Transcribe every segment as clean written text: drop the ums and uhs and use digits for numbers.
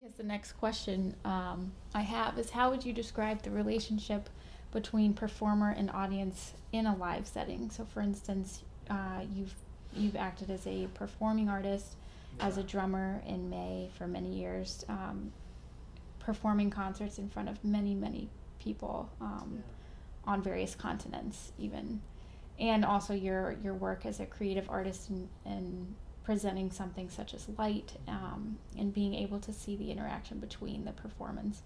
Yes, the next question I have is, how would you describe the relationship between performer and audience in a live setting? So, for instance, you've acted as a performing artist, as a drummer in May for many years, performing concerts in front of many people on various continents, even, and also your work as a creative artist and presenting something such as light, and being able to see the interaction between the performance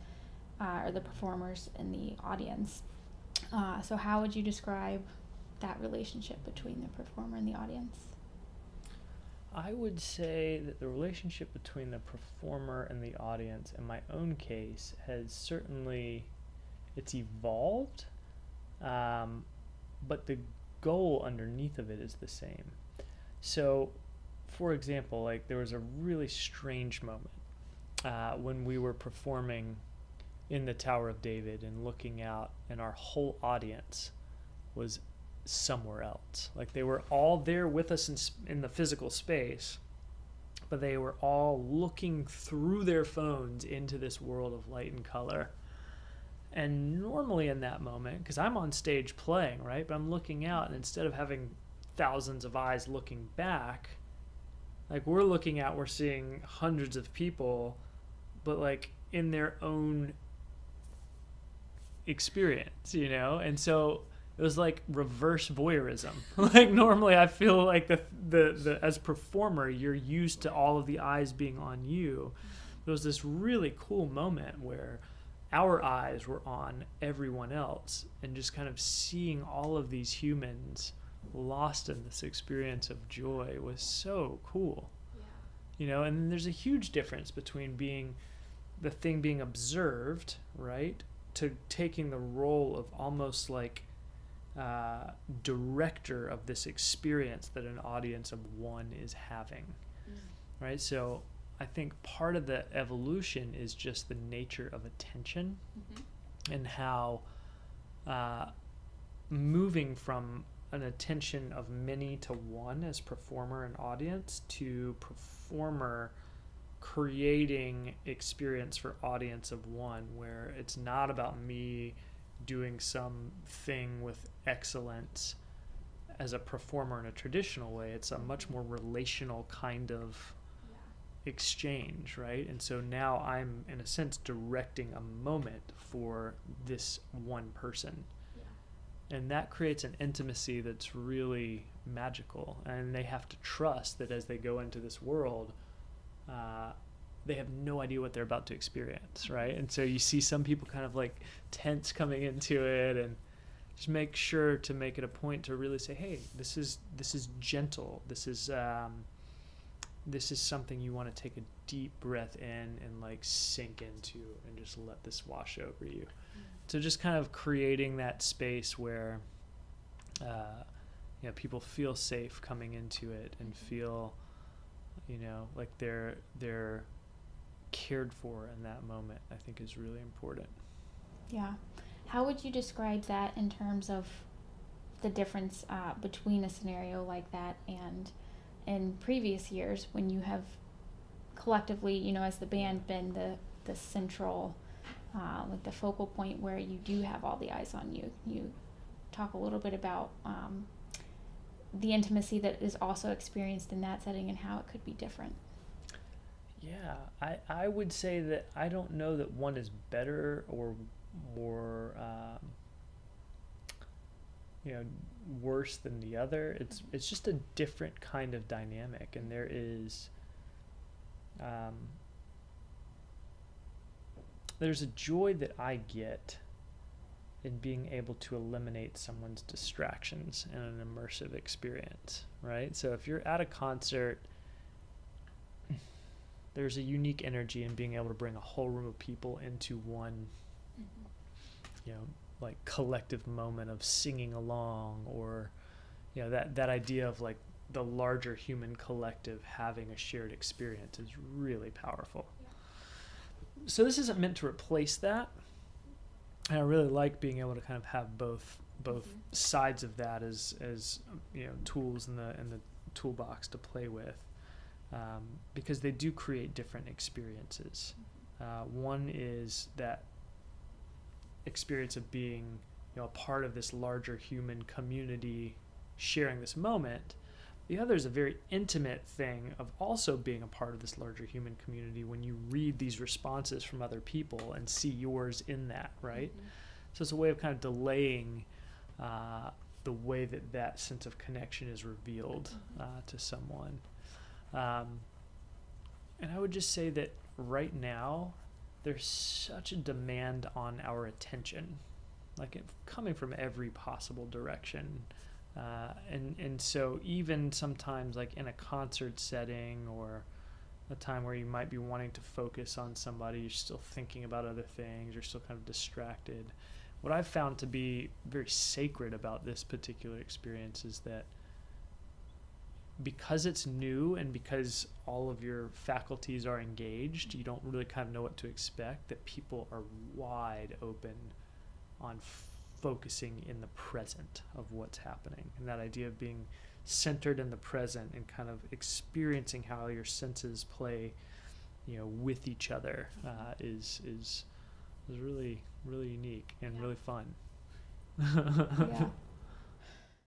or the performers and the audience. So how would you describe that relationship between the performer and the audience? I would say that the relationship between the performer and the audience, in my own case, has certainly it's evolved, but the goal underneath of it is the same. So, for example, like there was a really strange moment when we were performing in the Tower of David and looking out, and our whole audience was somewhere else. Like they were all there with us in the physical space, but they were all looking through their phones into this world of light and color. And normally in that moment, because I'm on stage playing, right, but I'm looking out, and instead of having thousands of eyes looking back, like we're seeing hundreds of people, but like in their own experience, and so it was like reverse voyeurism. Like normally I feel like the as performer, you're used to all of the eyes being on you. There was this really cool moment where our eyes were on everyone else, and just kind of seeing all of these humans lost in this experience of joy was so cool. And there's a huge difference between being the thing being observed, right, to taking the role of almost like director of this experience that an audience of one is having, right? So I think part of the evolution is just the nature of attention, and how moving from an attention of many to one as performer and audience to performer creating experience for audience of one, where it's not about me doing something with excellence as a performer in a traditional way. It's a much more relational kind of exchange, right? And so now I'm, in a sense, directing a moment for this one person. And that creates an intimacy that's really magical. And they have to trust that as they go into this world, they have no idea what they're about to experience, right? And so you see some people kind of like tense coming into it, and just make sure to make it a point to really say, hey, this is gentle. This is something you want to take a deep breath in and like sink into, and just let this wash over you. So just kind of creating that space where people feel safe coming into it, and feel like they're cared for in that moment, I think is really important. Yeah. How would you describe that in terms of the difference between a scenario like that and in previous years, when you have collectively, as the band, been the central, like the focal point where you do have all the eyes on you? You talk a little bit about the intimacy that is also experienced in that setting and how it could be different. Yeah, I would say that I don't know that one is better or more worse than the other. It's just a different kind of dynamic, and there is there's a joy that I get in being able to eliminate someone's distractions in an immersive experience, right? So if you're at a concert, there's a unique energy in being able to bring a whole room of people into one, like collective moment of singing along, or, that idea of like the larger human collective having a shared experience is really powerful. So this isn't meant to replace that. And I really like being able to kind of have both sides of that as tools in the toolbox to play with, because they do create different experiences. One is that experience of being, you know, a part of this larger human community, sharing this moment. The other is a very intimate thing of also being a part of this larger human community when you read these responses from other people and see yours in that, right? Mm-hmm. So it's a way of kind of delaying the way that that sense of connection is revealed to someone. And I would just say that right now, there's such a demand on our attention, like coming from every possible direction. And so even sometimes like in a concert setting or a time where you might be wanting to focus on somebody, you're still thinking about other things, you're still kind of distracted. What I've found to be very sacred about this particular experience is that because it's new and because all of your faculties are engaged, you don't really kind of know what to expect, that people are wide open on focusing in the present of what's happening. And that idea of being centered in the present and kind of experiencing how your senses play, you know, with each other is really, really unique and really fun. Yeah.